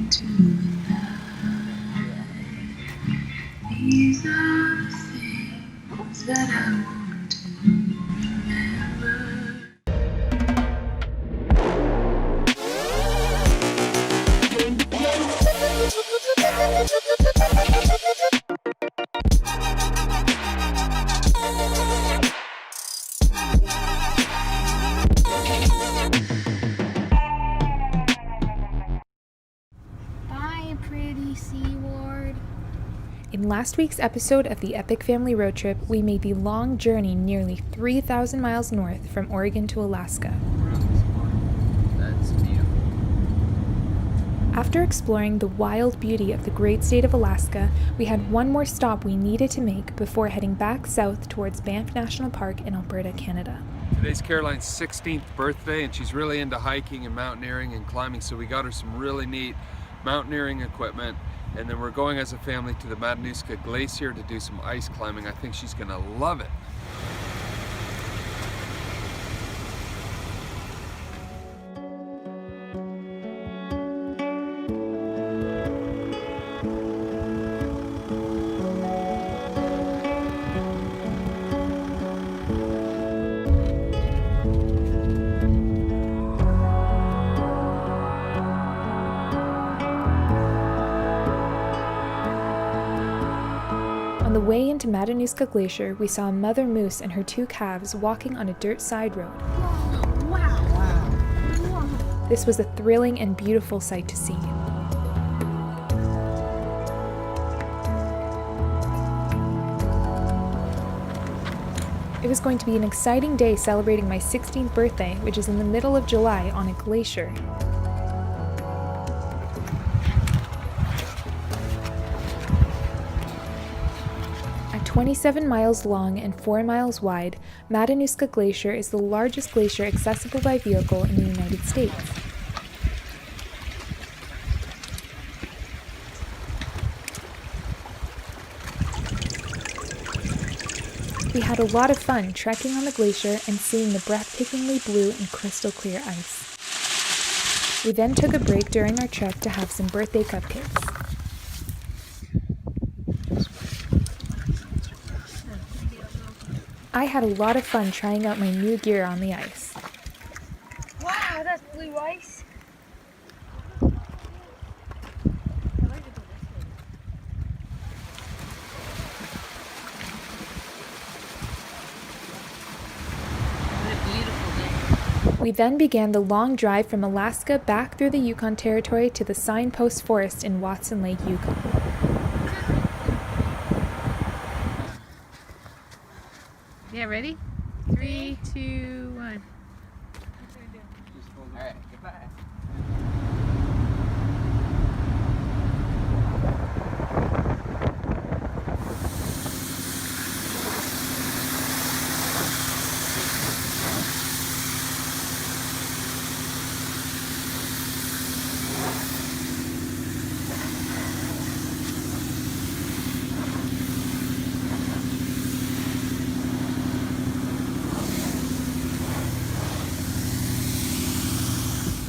into the night. These are the things that I want to remember. Bye, pretty Seaward. In last week's episode of the Epic Family Road Trip, we made the long journey nearly 3,000 miles north from Oregon to Alaska. That's beautiful. After exploring the wild beauty of the great state of Alaska, we had one more stop we needed to make before heading back south towards Banff National Park in Alberta, Canada. Today's Caroline's 16th birthday, and she's really into hiking and mountaineering and climbing, so we got her some really neat mountaineering equipment, and then we're going as a family to the Matanuska Glacier to do some ice climbing. I think she's gonna love it. On the way into Matanuska Glacier, we saw a mother moose and her two calves walking on a dirt side road. Wow. This was a thrilling and beautiful sight to see. It was going to be an exciting day celebrating my 16th birthday, which is in the middle of July on a glacier. At 27 miles long and 4 miles wide, Matanuska Glacier is the largest glacier accessible by vehicle in the United States. We had a lot of fun trekking on the glacier and seeing the breathtakingly blue and crystal clear ice. We then took a break during our trek to have some birthday cupcakes. I had a lot of fun trying out my new gear on the ice. Wow, that's blue ice. We then began the long drive from Alaska back through the Yukon Territory to the Signpost Forest in Watson Lake, Yukon. Yeah, ready? 3, 2, 1. Alright, goodbye.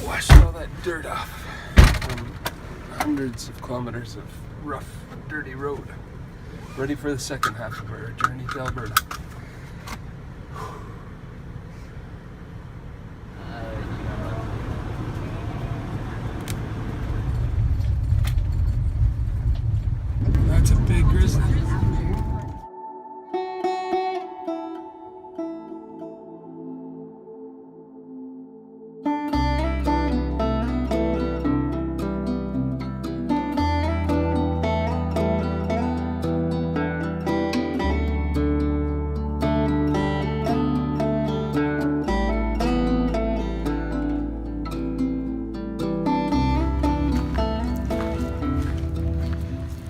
Washed all that dirt off from hundreds of kilometers of rough, dirty road. Ready for the second half of our journey to Alberta. That's a big grizzly.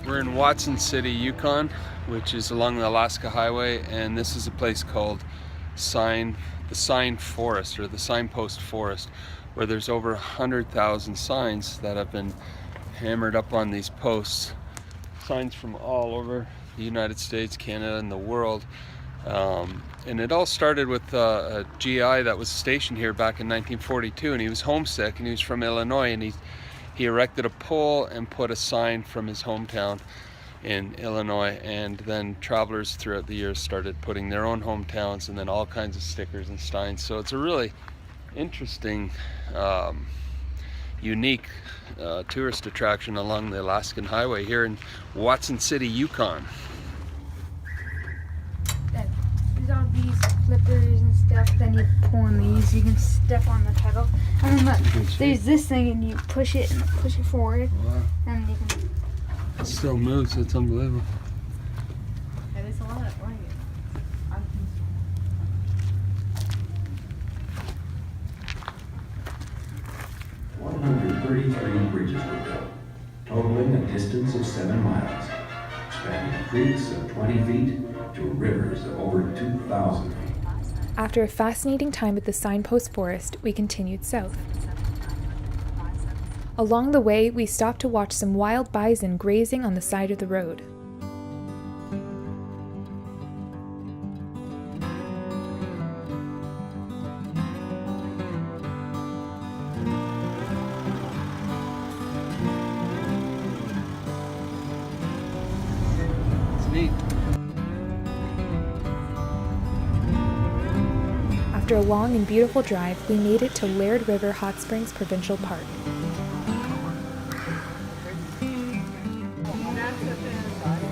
We're in Watson City, Yukon, which is along the Alaska Highway, and this is a place called the Sign Forest, or the Signpost Forest, where there's over 100,000 signs that have been hammered up on these posts. Signs from all over the United States, Canada, and the world. And it all started with a GI that was stationed here back in 1942, and he was homesick, and he was from Illinois, and he erected a pole and put a sign from his hometown in Illinois, and then travelers throughout the years started putting their own hometowns and then all kinds of stickers and signs. So it's a really interesting, unique tourist attraction along the Alaskan Highway here in Watson City, Yukon. There's all these flippers and stuff. Then you pull on these, you can step on the pedal. And then look, there's this thing, and you push it and push it forward. Wow. And you can. It still moves, it's unbelievable. That is a lot. Like it. 133 bridges were built, totaling a distance of 7 miles, spanning creeks of 20 feet to rivers of over 2,000 feet. After a fascinating time at the Signpost Forest, we continued south. Along the way, we stopped to watch some wild bison grazing on the side of the road. It's neat. After a long and beautiful drive, we made it to Laird River Hot Springs Provincial Park.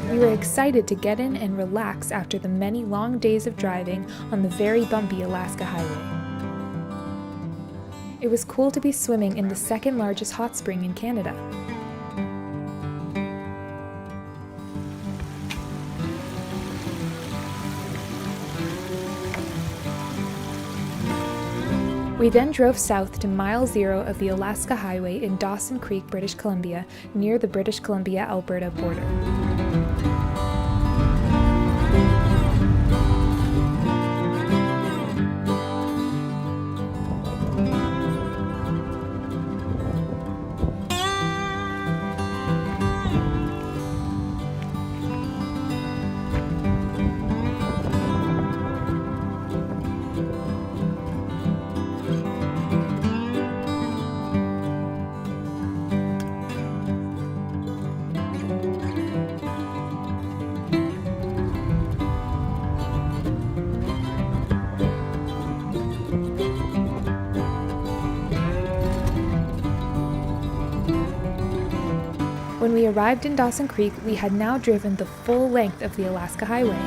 We were excited to get in and relax after the many long days of driving on the very bumpy Alaska Highway. It was cool to be swimming in the second largest hot spring in Canada. We then drove south to mile 0 of the Alaska Highway in Dawson Creek, British Columbia, near the British Columbia-Alberta border. When we arrived in Dawson Creek, we had now driven the full length of the Alaska Highway.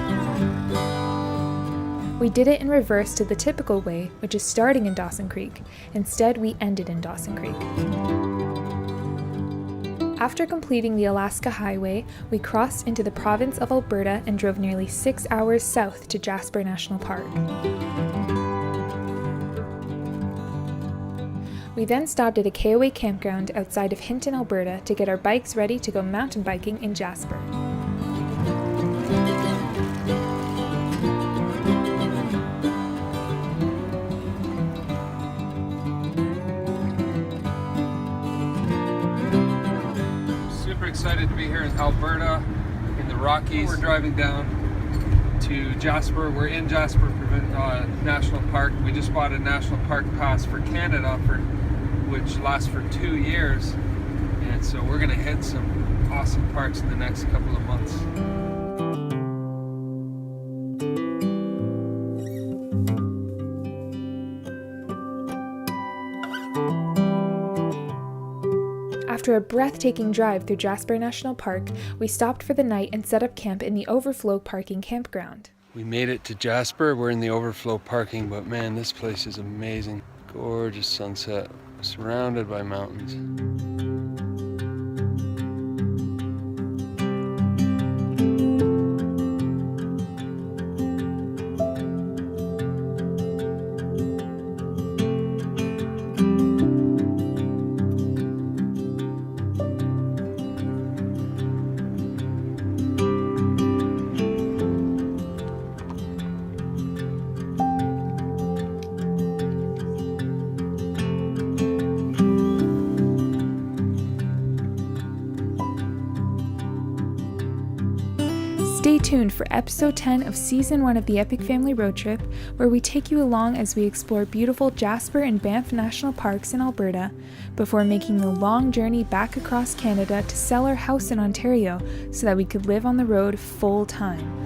We did it in reverse to the typical way, which is starting in Dawson Creek. Instead, we ended in Dawson Creek. After completing the Alaska Highway, we crossed into the province of Alberta and drove nearly 6 hours south to Jasper National Park. We then stopped at a KOA campground outside of Hinton, Alberta to get our bikes ready to go mountain biking in Jasper. Super excited to be here in Alberta, in the Rockies. We're driving down to Jasper. We're in Jasper National Park. We just bought a National Park Pass for Canada, which lasts for 2 years. And so we're gonna hit some awesome parks in the next couple of months. After a breathtaking drive through Jasper National Park, we stopped for the night and set up camp in the Overflow Parking Campground. We made it to Jasper. We're in the Overflow parking, but man, this place is amazing. Gorgeous sunset, surrounded by mountains. Stay tuned for episode 10 of season 1 of the Epic Family Road Trip, where we take you along as we explore beautiful Jasper and Banff National Parks in Alberta, before making the long journey back across Canada to sell our house in Ontario so that we could live on the road full time.